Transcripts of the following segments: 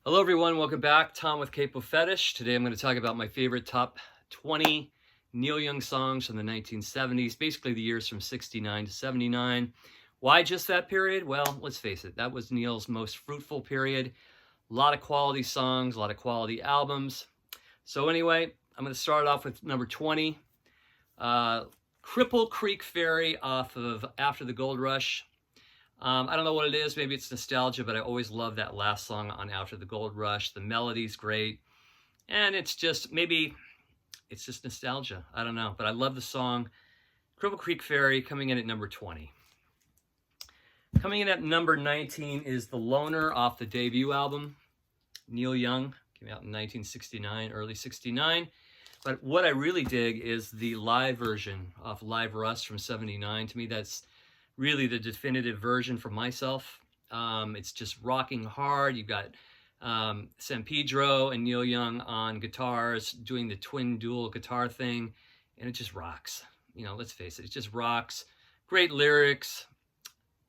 Hello everyone, welcome back. Tom with Capo Fetish. Today I'm going to talk about my favorite top 20 Neil Young songs from the 1970s, basically the years from 69 to 79. Why just that period? Well, let's face it, that was Neil's most fruitful period. A lot of quality songs, a lot of quality albums. So anyway, I'm going to start off with number 20, Cripple Creek Ferry off of After the Gold Rush. I don't know what it is. Maybe it's nostalgia, but I always love that last song on After the Gold Rush. The melody's great. And it's just, maybe it's just nostalgia. I don't know. But I love the song. Cripple Creek Ferry coming in at number 20. Coming in at number 19 is The Loner off the debut album. Neil Young came out in 1969, early 69. But what I really dig is the live version of Live Rust from 79. To me, that's really the definitive version for myself. It's just rocking hard. You've got San Pedro and Neil Young on guitars doing the twin dual guitar thing, and it just rocks. You know, let's face it, it just rocks. Great lyrics,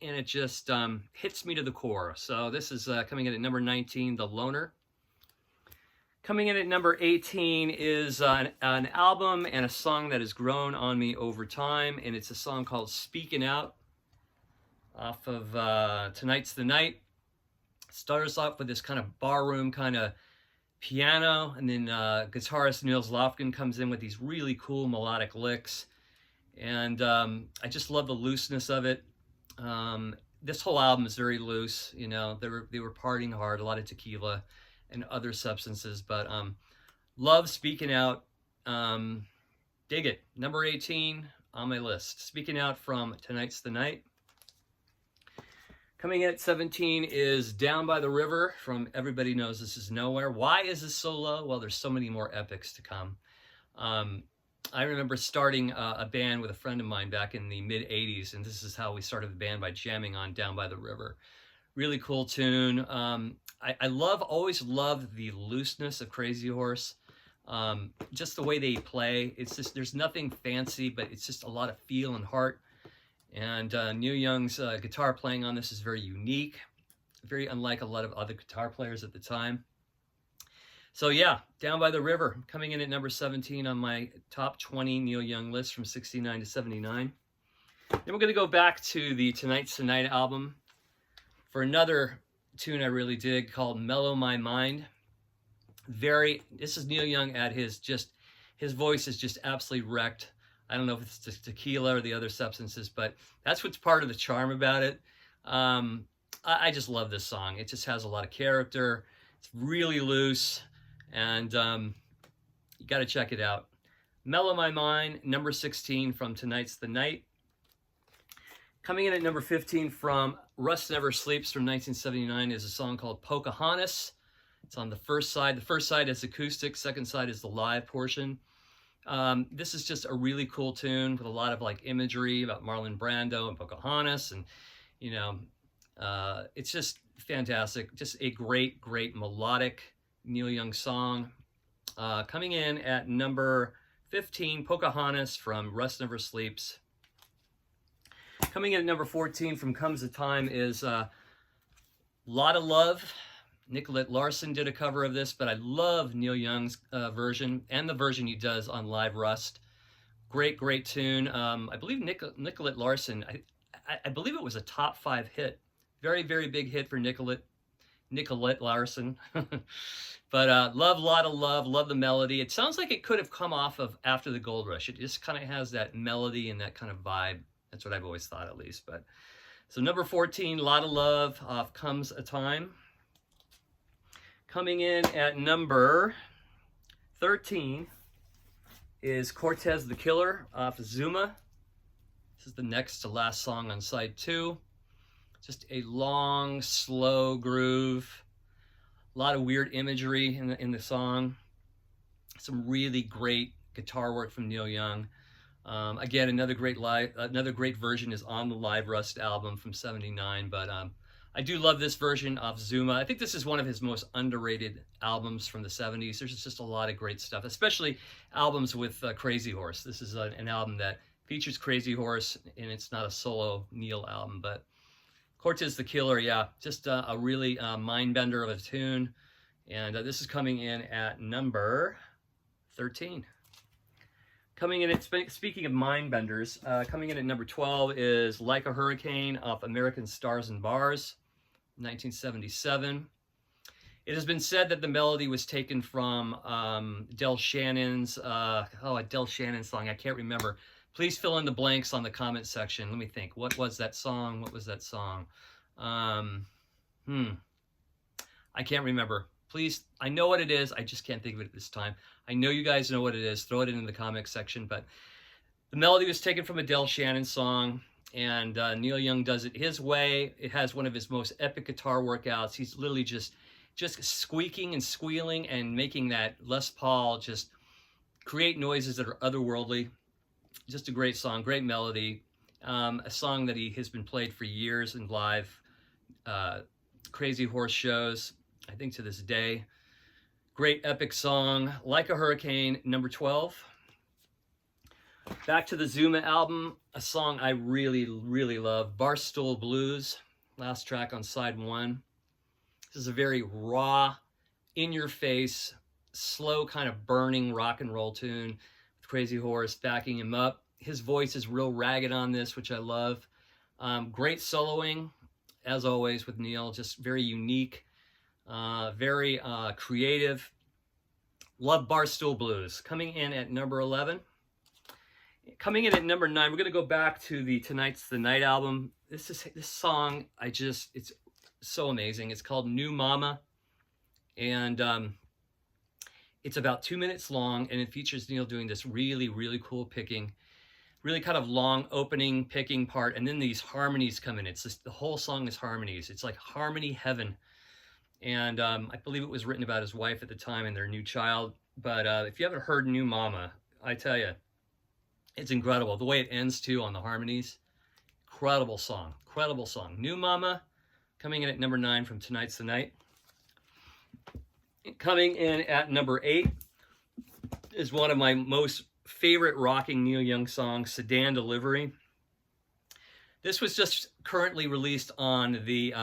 and it just hits me to the core. So this is coming in at number 19, The Loner. Coming in at number 18 is an album and a song that has grown on me over time, and it's a song called Speaking Out, off of Tonight's the Night. Starts off with this kind of barroom kind of piano, and then guitarist Nils Lofgren comes in with these really cool melodic licks, and I just love the looseness of it. This whole album is very loose. You know, they were partying hard, a lot of tequila and other substances, but love Speaking Out. Dig it. Number 18 on my list. Speaking Out from Tonight's the Night. Coming in at 17 is Down by the River from Everybody Knows This Is Nowhere. Why is this so low? Well, there's so many more epics to come. I remember starting a band with a friend of mine back in the mid-'80s, and this is how we started the band, by jamming on Down by the River. Really cool tune. I always loved the looseness of Crazy Horse. Just the way they play. It's just, there's nothing fancy, but it's just a lot of feel and heart. And Neil Young's guitar playing on this is very unique, very unlike a lot of other guitar players at the time. So yeah, Down by the River, coming in at number 17 on my top 20 Neil Young list from 69 to 79. Then we're going to go back to the Tonight's the Night album for another tune I really dig called Mellow My Mind. This is Neil Young at his voice is just absolutely wrecked. I don't know if it's the tequila or the other substances, but that's what's part of the charm about it. I just love this song. It just has a lot of character. It's really loose, and you got to check it out. Mellow My Mind, number 16 from Tonight's the Night. Coming in at number 15 from Rust Never Sleeps from 1979 is a song called Pocahontas. It's on the first side. The first side is acoustic, second side is the live portion. This is just a really cool tune with a lot of like imagery about Marlon Brando and Pocahontas, and you know, it's just fantastic. Just a great melodic Neil Young song. Coming in at number 15, Pocahontas from Rust Never Sleeps. Coming in at number 14 from Comes a Time is Lot of Love. Nicolette Larson did a cover of this, but I love Neil Young's version, and the version he does on Live Rust. Great tune. I believe Nicolette Larson, I believe it was a top 5 hit. Very big hit for Nicolette Larson. But love Lot of Love, love the melody. It sounds like it could have come off of After the Gold Rush. It just kind of has that melody and that kind of vibe. That's what I've always thought, at least. But so number 14, Lot of Love off Comes a Time. Coming in at number 13 is Cortez the Killer off Zuma. This is the next to last song on side 2. Just a long, slow groove. A lot of weird imagery in the song. Some really great guitar work from Neil Young. Again, another great version is on the Live Rust album from '79, but I do love this version of Zuma. I think this is one of his most underrated albums from the 70s. There's just a lot of great stuff, especially albums with Crazy Horse. This is an album that features Crazy Horse, and it's not a solo Neil album, but Cortez the Killer, yeah, just a really mind bender of a tune. And this is coming in at number 13. Coming in at, speaking of mind benders, coming in at number 12 is Like a Hurricane off American Stars and Bars, 1977. It has been said that the melody was taken from Del Shannon's, a Del Shannon song, I can't remember. Please fill in the blanks on the comment section. Let me think. What was that song? What was that song? I can't remember. Please, I know what it is. I just can't think of it at this time. I know you guys know what it is. Throw it in the comment section. But the melody was taken from a Del Shannon song, and Neil Young does it his way. It has one of his most epic guitar workouts. He's literally just squeaking and squealing and making that Les Paul just create noises that are otherworldly. Just a great song, great melody. A song that he has been played for years in live Crazy Horse shows, I think to this day. Great epic song, Like a Hurricane, number 12. Back to the Zuma album, a song I really, really love, Stool Blues, last track on side 1. This is a very raw, in-your-face, slow kind of burning rock and roll tune with Crazy Horse backing him up. His voice is real ragged on this, which I love. Great soloing, as always, with Neil. Just very unique, very creative. Love Barstool Blues. Coming in at number 11. Coming in at number 9, we're going to go back to the Tonight's the Night album. This song, it's so amazing. It's called New Mama, and it's about 2 minutes long, and it features Neil doing this really, really cool picking, really kind of long opening picking part, and then these harmonies come in. It's just, the whole song is harmonies. It's like harmony heaven. And I believe it was written about his wife at the time and their new child. But if you haven't heard New Mama, I tell you, it's incredible. The way it ends too on the harmonies, incredible song, incredible song. New Mama, coming in at number 9 from Tonight's the Night. Coming in at number 8 is one of my most favorite rocking Neil Young songs, Sedan Delivery. This was just currently released on the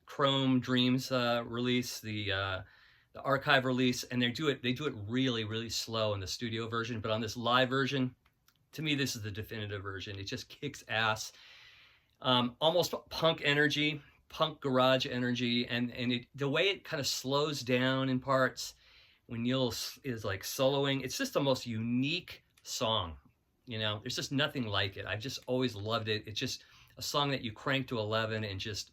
Chrome Dreams release, the archive release, and they do it really, really slow in the studio version, but on this live version, to me, this is the definitive version. It just kicks ass. Almost punk energy, punk garage energy, and the way it kind of slows down in parts when Neil is like soloing, it's just the most unique song. You know, there's just nothing like it. I've just always loved it. It's just a song that you crank to 11 and just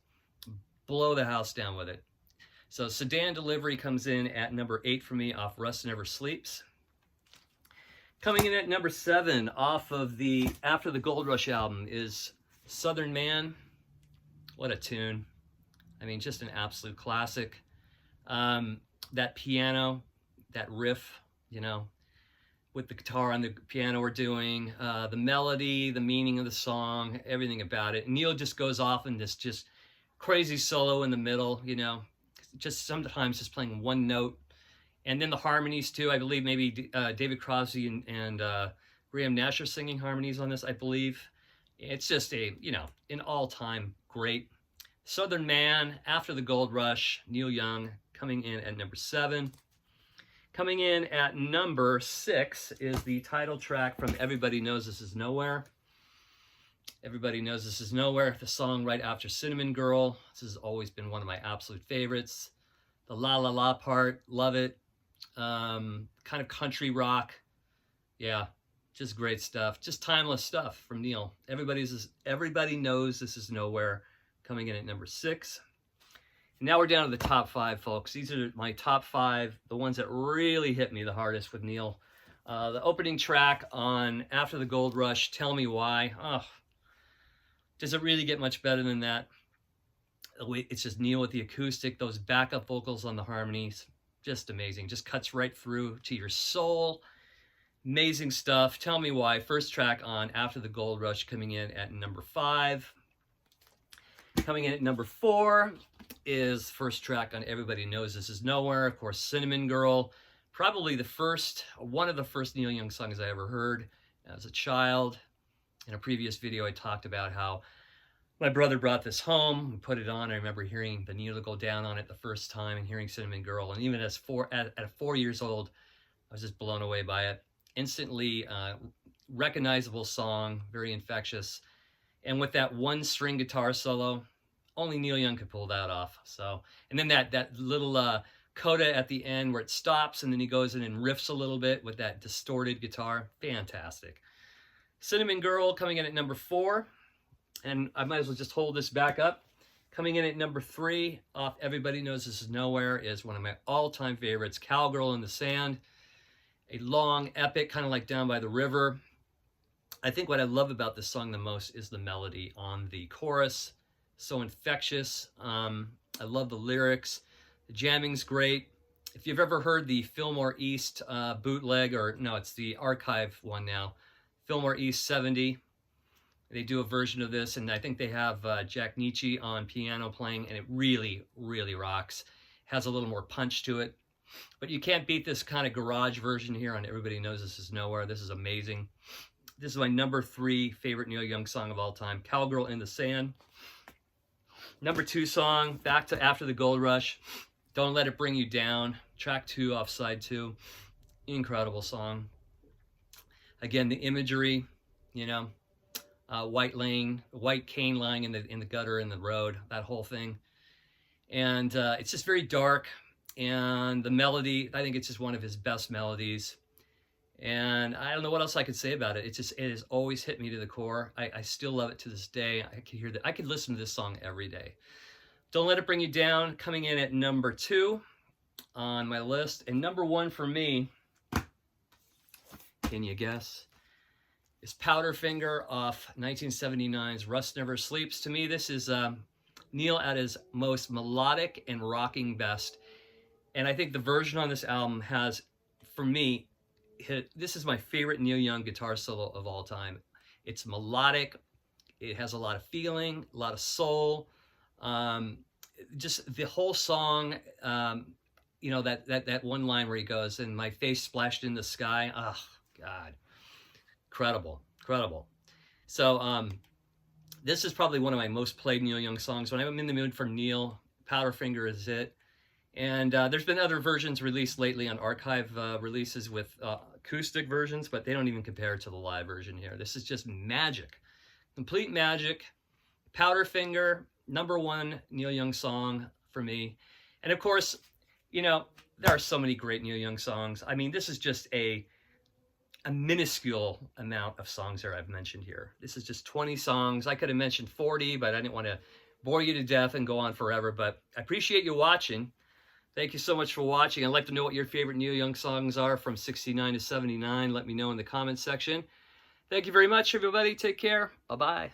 blow the house down with it. So Sedan Delivery comes in at number 8 for me off Rust Never Sleeps. Coming in at number 7 off of the After the Gold Rush album is Southern Man. What a tune. I mean, just an absolute classic. That piano, that riff, you know, with the guitar on the piano we're doing, the melody, the meaning of the song, everything about it. Neil just goes off in this just crazy solo in the middle, you know, just sometimes just playing one note. And then the harmonies too. I believe maybe David Crosby and Graham Nash are singing harmonies on this, I believe. It's just a, you know, an all-time great. Southern Man, After the Gold Rush, Neil Young, coming in at number 7. Coming in at number 6 is the title track from Everybody Knows This Is Nowhere. Everybody Knows This Is Nowhere, the song right after Cinnamon Girl. This has always been one of my absolute favorites. The la la la part, love it. Kind of country rock. Yeah, just great stuff. Just timeless stuff from Neil. Everybody Knows This Is Nowhere, coming in at number 6. And now we're down to the top 5, folks. These are my top 5, the ones that really hit me the hardest with Neil. The opening track on After the Gold Rush, Tell Me Why. Oh, does it really get much better than that? It's just Neil with the acoustic, those backup vocals on the harmonies. Just amazing. Just cuts right through to your soul. Amazing stuff. Tell Me Why. First track on After the Gold Rush, coming in at number 5. Coming in at number 4 is first track on Everybody Knows This Is Nowhere. Of course, Cinnamon Girl. Probably one of the first Neil Young songs I ever heard as a child. In a previous video, I talked about how My brother brought this home. We put it on. I remember hearing the needle go down on it the first time and hearing Cinnamon Girl. And even at 4 years old, I was just blown away by it. Instantly recognizable song, very infectious. And with that one string guitar solo, only Neil Young could pull that off. So, and then that little coda at the end where it stops and then he goes in and riffs a little bit with that distorted guitar. Fantastic. Cinnamon Girl coming in at number 4. And I might as well just hold this back up. Coming in at number 3 off Everybody Knows This Is Nowhere is one of my all-time favorites, Cowgirl in the Sand. A long epic, kind of like Down by the River. I think what I love about this song the most is the melody on the chorus. So infectious. I love the lyrics. The jamming's great. If you've ever heard the Fillmore East bootleg, or no, it's the archive one now, Fillmore East 70, they do a version of this, and I think they have Jack Nietzsche on piano playing, and it really, really rocks. Has a little more punch to it. But you can't beat this kind of garage version here on Everybody Knows This Is Nowhere. This is amazing. This is my number 3 favorite Neil Young song of all time, Cowgirl in the Sand. Number 2 song, back to After the Gold Rush, Don't Let It Bring You Down, track 2 off side 2. Incredible song. Again, the imagery, you know, white cane lying in the gutter in the road, that whole thing. And it's just very dark. And the melody, I think it's just one of his best melodies. And I don't know what else I could say about it. It has always hit me to the core. I still love it to this day. I could hear that. I could listen to this song every day. Don't Let It Bring You Down, coming in at number 2 on my list. And number 1 for me, can you guess, is Powderfinger off 1979's Rust Never Sleeps. To me, this is Neil at his most melodic and rocking best. And I think the version on this album has, for me, this is my favorite Neil Young guitar solo of all time. It's melodic. It has a lot of feeling, a lot of soul. Just the whole song, you know, that one line where he goes, and my face splashed in the sky. Oh, God. Incredible. Incredible. So this is probably one of my most played Neil Young songs. When I'm in the mood for Neil, Powderfinger is it. And there's been other versions released lately on archive releases with acoustic versions, but they don't even compare to the live version here. This is just magic. Complete magic. Powderfinger, number 1 Neil Young song for me. And of course, you know, there are so many great Neil Young songs. I mean, this is just a minuscule amount of songs that I've mentioned here. This is just 20 songs. I could have mentioned 40, but I didn't want to bore you to death and go on forever. But I appreciate you watching. Thank you so much for watching. I'd like to know what your favorite Neil Young songs are from 69 to 79. Let me know in the comments section. Thank you very much, everybody. Take care. Bye-bye.